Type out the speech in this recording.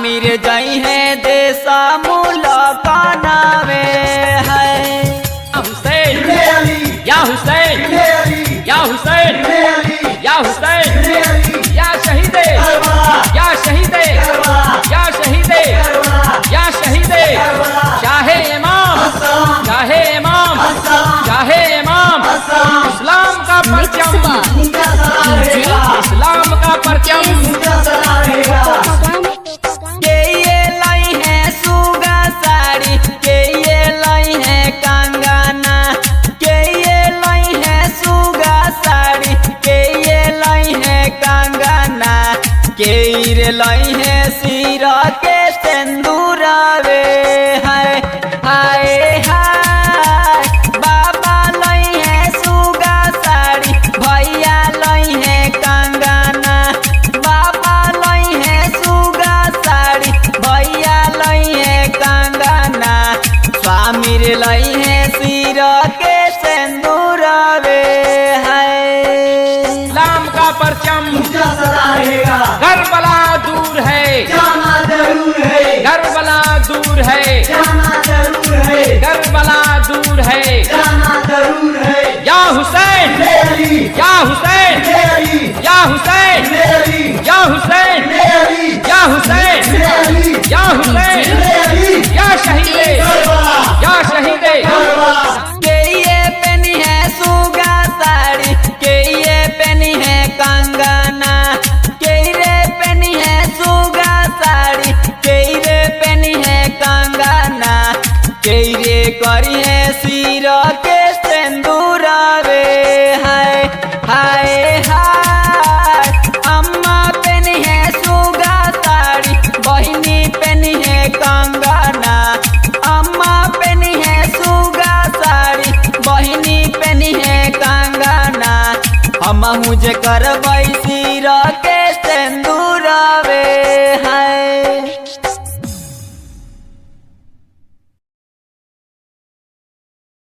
स्वामी रे जई है देसा मुलाकानावे है। हुसैन या हुसैन या हुसैन या हुसैन या शहीदे या शहीदे या शहीदे या शहीदे चाहे इमाम चाहे इमाम चाहे इमाम इस्लाम का परचम इस्लाम का परचम के ये लाई है सुगा साड़ी के ये लाई है कंगना के ये लाई है सुगा साड़ी के ये लाई है कंगना के रे लाई है सिरा के सिंदूरावे है हाय हाय बाबा लाई है सुगा साड़ी भैया लाई है कंगना बाबा लाई है सुगा साड़ी भैया लाई है कंगना स्वामी रे लाई है सिरा के सिंदूरावे है। इस्लाम का परचम करबला दूर है करबला दूर है करबला दूर है या हुसैन या हुसैन या हुसैन या हुसैन या हुसैन या हुसैन या शहीदे या शहीदे के ये पेनी है सुगा साड़ी के ये पेनी है कंगना के रे पेनी है सुगा साड़ी के रे पेनी है कंगना के रे करी है सिरा के सिंदूरावे हाय हाय हाय अम्मा पेनी है सुगा साड़ी बहिनी पेनी है कंगना अम्मा पेनी है सुगा साड़ी बहिनी पेनी है कंगना हम मुझे करबै सिरा